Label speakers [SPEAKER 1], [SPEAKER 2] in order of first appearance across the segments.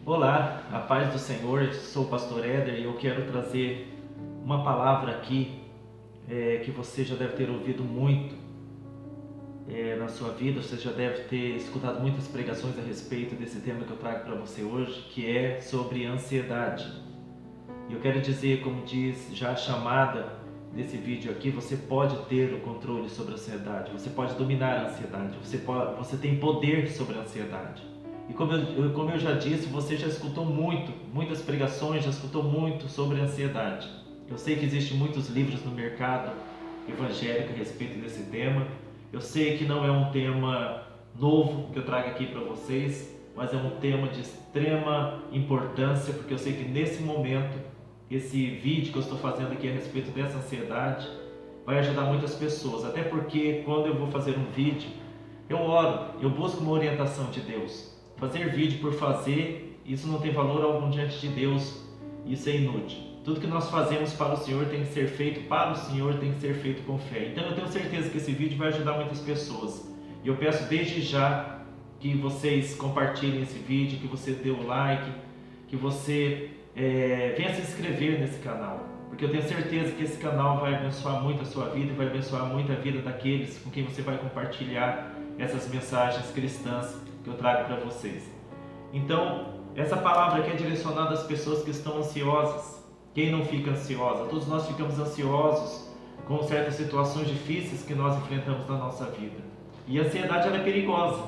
[SPEAKER 1] Olá, a paz do Senhor. Eu sou o pastor Éder e eu quero trazer uma palavra aqui que você já deve ter ouvido muito na sua vida. Você já deve ter escutado muitas pregações a respeito desse tema que eu trago para você hoje, que é sobre ansiedade. E eu quero dizer, como diz já a chamada desse vídeo aqui, você pode ter o controle sobre a ansiedade, você pode dominar a ansiedade, você tem poder sobre a ansiedade. E como eu já disse, você já escutou muitas pregações, já escutou muito sobre a ansiedade. Eu sei que existem muitos livros no mercado evangélico a respeito desse tema. Eu sei que não é um tema novo que eu trago aqui para vocês, mas é um tema de extrema importância, porque eu sei que nesse momento, esse vídeo que eu estou fazendo aqui a respeito dessa ansiedade vai ajudar muitas pessoas. Até porque quando eu vou fazer um vídeo, eu oro, eu busco uma orientação de Deus. Fazer vídeo por fazer, isso não tem valor algum diante de Deus, isso é inútil. Tudo que nós fazemos para o Senhor tem que ser feito para o Senhor, tem que ser feito com fé. Então eu tenho certeza que esse vídeo vai ajudar muitas pessoas. E eu peço desde já que vocês compartilhem esse vídeo, que você dê o like, que você venha se inscrever nesse canal. Porque eu tenho certeza que esse canal vai abençoar muito a sua vida e vai abençoar muito a vida daqueles com quem você vai compartilhar essas mensagens cristãs que eu trago para vocês. Então, essa palavra aqui é direcionada às pessoas que estão ansiosas. Quem não fica ansiosa? Todos nós ficamos ansiosos com certas situações difíceis que nós enfrentamos na nossa vida. E a ansiedade ela é perigosa.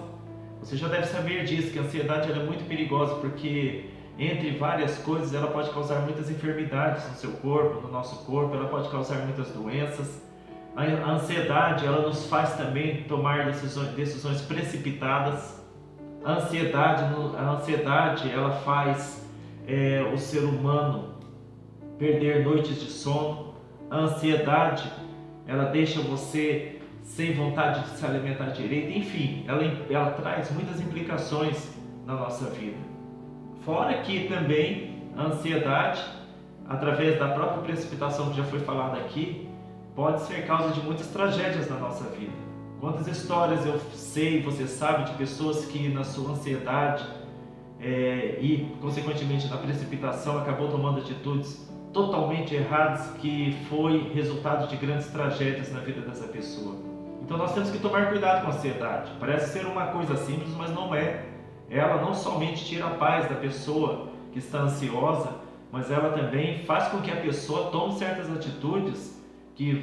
[SPEAKER 1] Você já deve saber disso, que a ansiedade ela é muito perigosa, porque entre várias coisas ela pode causar muitas enfermidades no seu corpo, no nosso corpo, ela pode causar muitas doenças. A ansiedade ela nos faz também tomar decisões precipitadas. A ansiedade ela faz o ser humano perder noites de sono. A ansiedade ela deixa você sem vontade de se alimentar direito. Enfim, ela traz muitas implicações na nossa vida. Fora que também a ansiedade, através da própria precipitação que já foi falada aqui, pode ser causa de muitas tragédias na nossa vida. Quantas histórias eu sei, você sabe, de pessoas que na sua ansiedade e consequentemente na precipitação acabou tomando atitudes totalmente erradas que foi resultado de grandes tragédias na vida dessa pessoa. Então nós temos que tomar cuidado com a ansiedade. Parece ser uma coisa simples, mas não é. Ela não somente tira a paz da pessoa que está ansiosa, mas ela também faz com que a pessoa tome certas atitudes que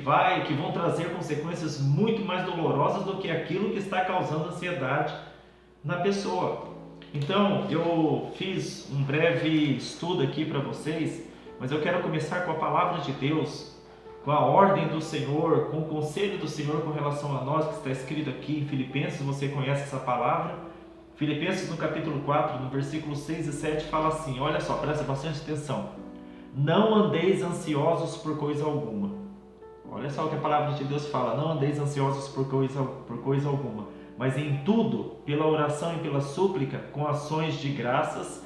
[SPEAKER 1] vão trazer consequências muito mais dolorosas do que aquilo que está causando ansiedade na pessoa. Então, eu fiz um breve estudo aqui para vocês, mas eu quero começar com a palavra de Deus, com a ordem do Senhor, com o conselho do Senhor com relação a nós, que está escrito aqui em Filipenses. Você conhece essa palavra? Filipenses no capítulo 4, no versículo 6 e 7 fala assim, olha só, presta bastante atenção. Não andeis ansiosos por coisa alguma. Olha só o que a palavra de Deus fala, não andeis ansiosos por coisa alguma, mas em tudo, pela oração e pela súplica, com ações de graças,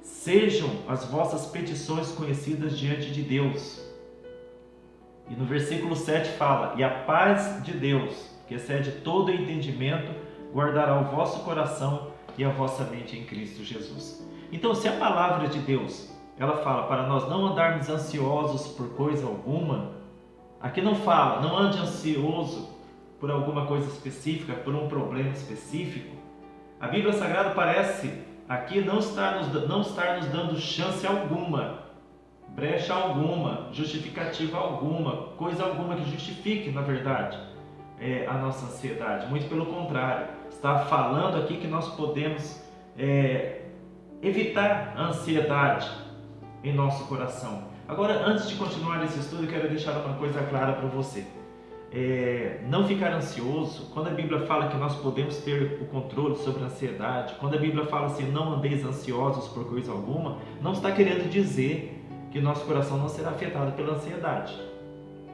[SPEAKER 1] sejam as vossas petições conhecidas diante de Deus. E no versículo 7 fala, e a paz de Deus, que excede todo entendimento, guardará o vosso coração e a vossa mente em Cristo Jesus. Então, se a palavra de Deus, ela fala para nós não andarmos ansiosos por coisa alguma, aqui não fala, não ande ansioso por alguma coisa específica, por um problema específico. A Bíblia Sagrada parece aqui não estar nos dando chance alguma, brecha alguma, justificativa alguma, coisa alguma que justifique, na verdade, a nossa ansiedade. Muito pelo contrário, está falando aqui que nós podemos evitar a ansiedade em nosso coração. Agora, antes de continuar esse estudo, eu quero deixar uma coisa clara para você. Não ficar ansioso, quando a Bíblia fala que nós podemos ter o controle sobre a ansiedade, quando a Bíblia fala assim, não andeis ansiosos por coisa alguma, não está querendo dizer que nosso coração não será afetado pela ansiedade.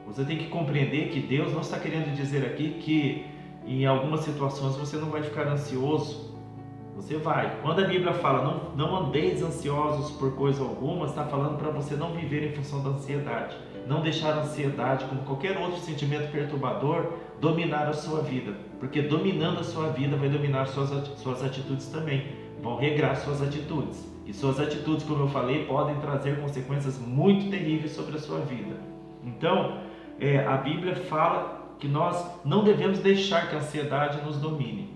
[SPEAKER 1] Você tem que compreender que Deus não está querendo dizer aqui que em algumas situações você não vai ficar ansioso. Você vai. Quando a Bíblia fala não andeis ansiosos por coisa alguma, está falando para você não viver em função da ansiedade. Não deixar a ansiedade, como qualquer outro sentimento perturbador, dominar a sua vida. Porque dominando a sua vida vai dominar suas atitudes também. vão regrar suas atitudes. E suas atitudes, como eu falei, podem trazer consequências muito terríveis sobre a sua vida. Então, a Bíblia fala que nós não devemos deixar que a ansiedade nos domine.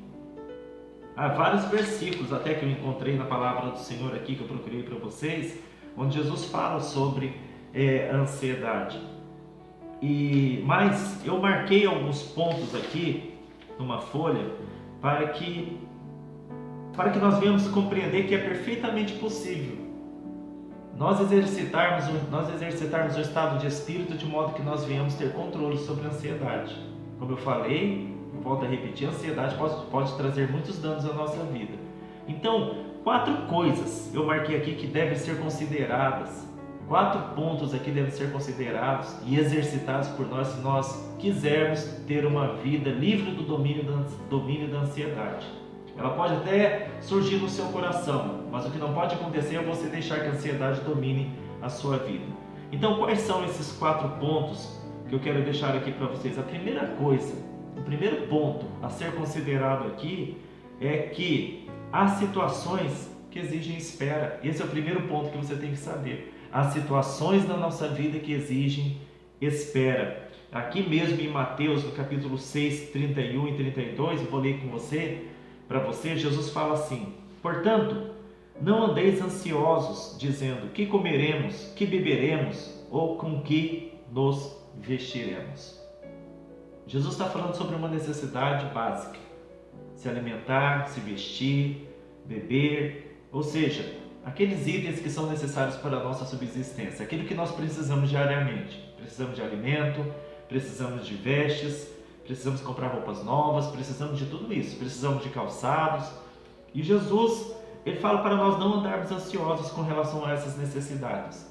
[SPEAKER 1] Há vários versículos até que eu encontrei na palavra do Senhor aqui, que eu procurei para vocês, onde Jesus fala sobre a ansiedade. Mas eu marquei alguns pontos aqui numa folha para que nós venhamos compreender que é perfeitamente possível nós exercitarmos o estado de espírito de modo que nós venhamos ter controle sobre a ansiedade. Como eu falei, volto a repetir, a ansiedade pode trazer muitos danos à nossa vida. Então, 4 coisas eu marquei aqui que devem ser consideradas, 4 pontos aqui devem ser considerados e exercitados por nós se nós quisermos ter uma vida livre do domínio da ansiedade. Ela pode até surgir no seu coração, mas o que não pode acontecer é você deixar que a ansiedade domine a sua vida. Então, quais são esses 4 pontos que eu quero deixar aqui para vocês? A primeira coisa, o primeiro ponto a ser considerado aqui é que há situações que exigem espera. Esse é o primeiro ponto que você tem que saber. Há situações na nossa vida que exigem espera. Aqui mesmo em Mateus, no capítulo 6, 31 e 32, eu vou ler com você. Para você, Jesus fala assim: portanto, não andeis ansiosos, dizendo que comeremos, que beberemos ou com que nos vestiremos. Jesus está falando sobre uma necessidade básica: se alimentar, se vestir, beber, ou seja, aqueles itens que são necessários para a nossa subsistência, aquilo que nós precisamos diariamente. Precisamos de alimento, precisamos de vestes, precisamos comprar roupas novas, precisamos de tudo isso, precisamos de calçados. E Jesus, ele fala para nós não andarmos ansiosos com relação a essas necessidades.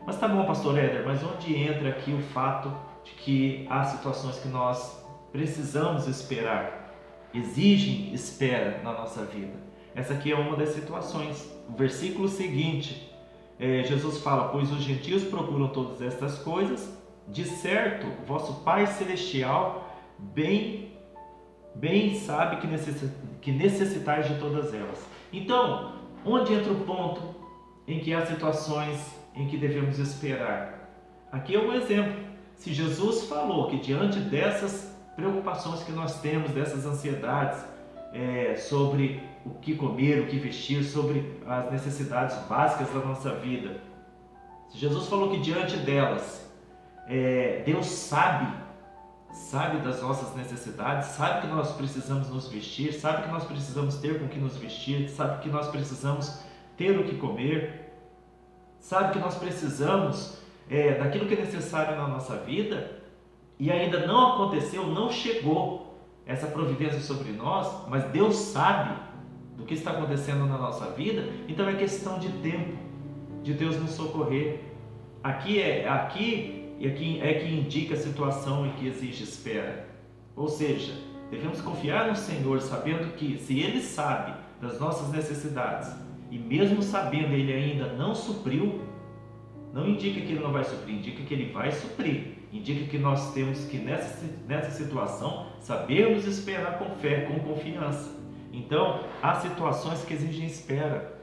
[SPEAKER 1] Mas tá bom, pastor Éder, mas onde entra aqui o fato de que há situações que nós precisamos esperar, exigem espera na nossa vida? Essa aqui é uma das situações. O versículo seguinte, Jesus fala: pois os gentios procuram todas estas coisas, de certo, vosso Pai Celestial bem sabe que necessitais de todas elas. Então, onde entra o ponto em que há situações em que devemos esperar? Aqui é um exemplo. Se Jesus falou que diante dessas preocupações que nós temos, dessas ansiedades, sobre o que comer, o que vestir, sobre as necessidades básicas da nossa vida, se Jesus falou que diante delas, Deus sabe das nossas necessidades, sabe que nós precisamos nos vestir, sabe que nós precisamos ter com que nos vestir, sabe que nós precisamos ter o que comer, sabe que nós precisamos daquilo que é necessário na nossa vida, e ainda não aconteceu, não chegou essa providência sobre nós, mas Deus sabe do que está acontecendo na nossa vida. Então é questão de tempo de Deus nos socorrer. Aqui é que indica a situação em que exige espera. Ou seja, devemos confiar no Senhor, sabendo que se Ele sabe das nossas necessidades, e mesmo sabendo Ele ainda não supriu, não indica que Ele não vai suprir, indica que Ele vai suprir. Indica que nós temos que nessa situação sabermos esperar com fé, com confiança. Então, há situações que exigem espera.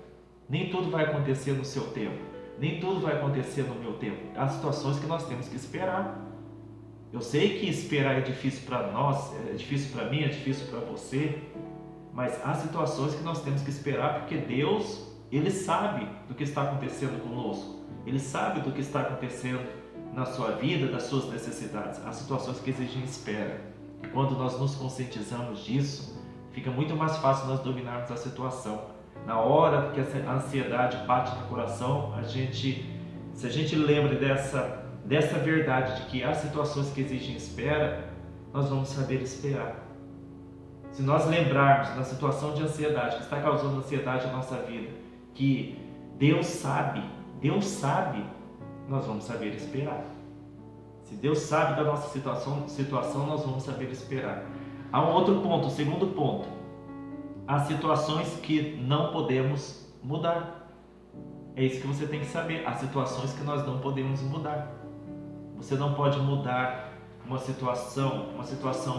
[SPEAKER 1] Nem tudo vai acontecer no seu tempo. Nem tudo vai acontecer no meu tempo. Há situações que nós temos que esperar. Eu sei que esperar é difícil para nós, é difícil para mim, é difícil para você, mas há situações que nós temos que esperar porque Deus, Ele sabe do que está acontecendo conosco. Ele sabe do que está acontecendo na sua vida, das suas necessidades. Há situações que exigem espera. E quando nós nos conscientizamos disso, fica muito mais fácil nós dominarmos a situação. Na hora que a ansiedade bate no coração, se a gente lembra dessa verdade de que há situações que exigem espera, nós vamos saber esperar. Se nós lembrarmos na situação de ansiedade, que está causando ansiedade na nossa vida, que Deus sabe, nós vamos saber esperar. Se Deus sabe da nossa situação, nós vamos saber esperar. Há um outro ponto, o segundo ponto. Há situações que não podemos mudar. É isso que você tem que saber. Há situações que nós não podemos mudar. Você não pode mudar uma situação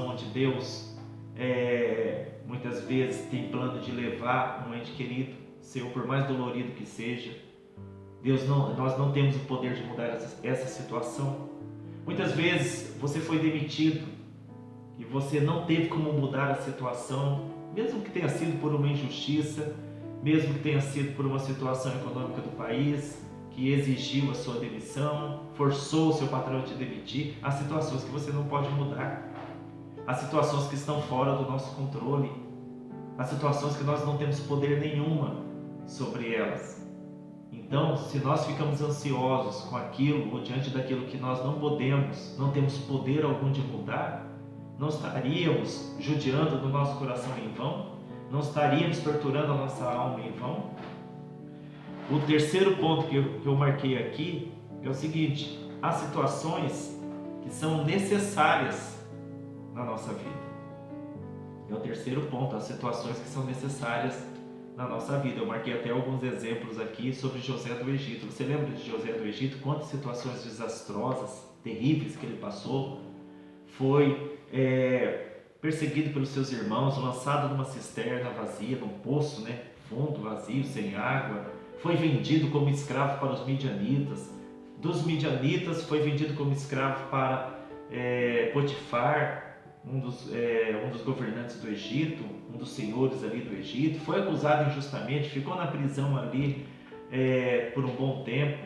[SPEAKER 1] onde Deus muitas vezes tem plano de levar um ente querido seu, por mais dolorido que seja. Nós não temos o poder de mudar essa situação. Muitas vezes você foi demitido e você não teve como mudar a situação, mesmo que tenha sido por uma injustiça, mesmo que tenha sido por uma situação econômica do país que exigiu a sua demissão, forçou o seu patrão a te demitir. Há situações que você não pode mudar. Há situações que estão fora do nosso controle. Há situações que nós não temos poder nenhuma sobre elas. Então, se nós ficamos ansiosos com aquilo ou diante daquilo que nós não temos poder algum de mudar, não estaríamos judiando do nosso coração em vão? Não estaríamos torturando a nossa alma em vão? O terceiro ponto que eu marquei aqui é o seguinte: há situações que são necessárias na nossa vida. É o terceiro ponto, as situações que são necessárias na nossa vida. Eu marquei até alguns exemplos aqui sobre José do Egito. Você lembra de José do Egito? Quantas situações desastrosas, terríveis que ele passou. Foi perseguido pelos seus irmãos, lançado numa cisterna vazia, num poço, fundo, vazio, sem água. Foi vendido como escravo para os midianitas. Dos midianitas foi vendido como escravo para Potifar, um dos governantes do Egito, um dos senhores ali do Egito. Foi acusado injustamente, ficou na prisão ali por um bom tempo,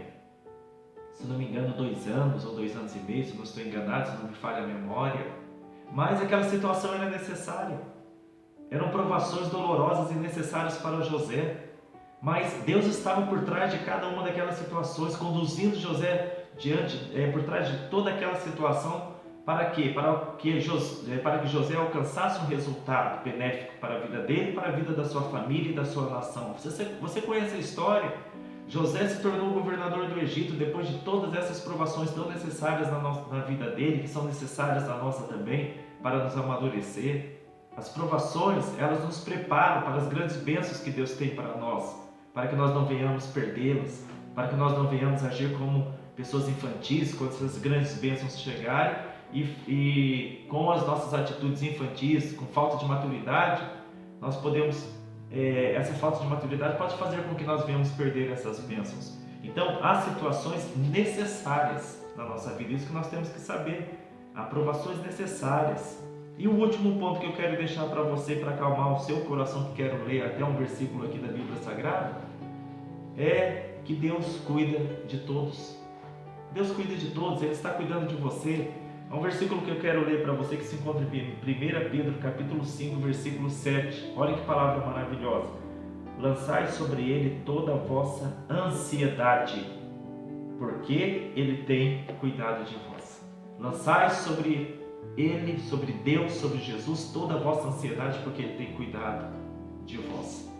[SPEAKER 1] se não me engano 2 anos ou 2 anos e meio, se não estou enganado, se não me falha a memória. Mas aquela situação era necessária. Eram provações dolorosas e necessárias para José. Mas Deus estava por trás de cada uma daquelas situações, conduzindo José por trás de toda aquela situação. Para quê? Para que José alcançasse um resultado benéfico para a vida dele, para a vida da sua família e da sua nação. Você conhece a história? José se tornou governador do Egito depois de todas essas provações tão necessárias na vida dele, que são necessárias na nossa também, para nos amadurecer. As provações, elas nos preparam para as grandes bênçãos que Deus tem para nós, para que nós não venhamos perdê-las, para que nós não venhamos agir como pessoas infantis quando essas grandes bênçãos chegarem e com as nossas atitudes infantis, com falta de maturidade, nós podemos, essa falta de maturidade pode fazer com que nós venhamos perder essas bênçãos. Então, há situações necessárias na nossa vida, isso que nós temos que saber, há provações necessárias. E o último ponto que eu quero deixar para você, para acalmar o seu coração, que quero ler até um versículo aqui da Bíblia Sagrada, é que Deus cuida de todos. Deus cuida de todos, Ele está cuidando de você. É um versículo que eu quero ler para você que se encontra em 1 Pedro, capítulo 5, versículo 7. Olha que palavra maravilhosa. Lançai sobre Ele toda a vossa ansiedade, porque Ele tem cuidado de vós. Lançai sobre Ele, sobre Deus, sobre Jesus, toda a vossa ansiedade, porque Ele tem cuidado de vós.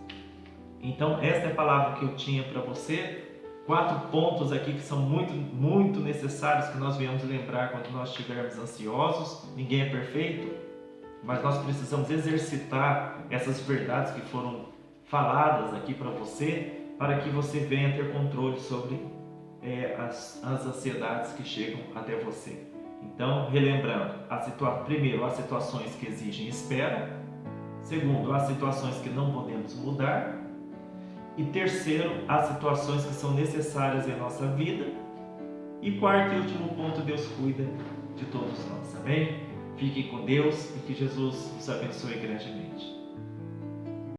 [SPEAKER 1] Então, esta é a palavra que eu tinha para você. 4 pontos aqui que são muito, muito necessários que nós venhamos lembrar quando nós estivermos ansiosos. Ninguém é perfeito, mas nós precisamos exercitar essas verdades que foram faladas aqui para você, para que você venha ter controle sobre as ansiedades que chegam até você. Então, relembrando, primeiro, há situações que exigem espera. Segundo, há situações que não podemos mudar. E terceiro, há situações que são necessárias em nossa vida. E quarto e último ponto, Deus cuida de todos nós, amém? Fiquem com Deus e que Jesus os abençoe grandemente.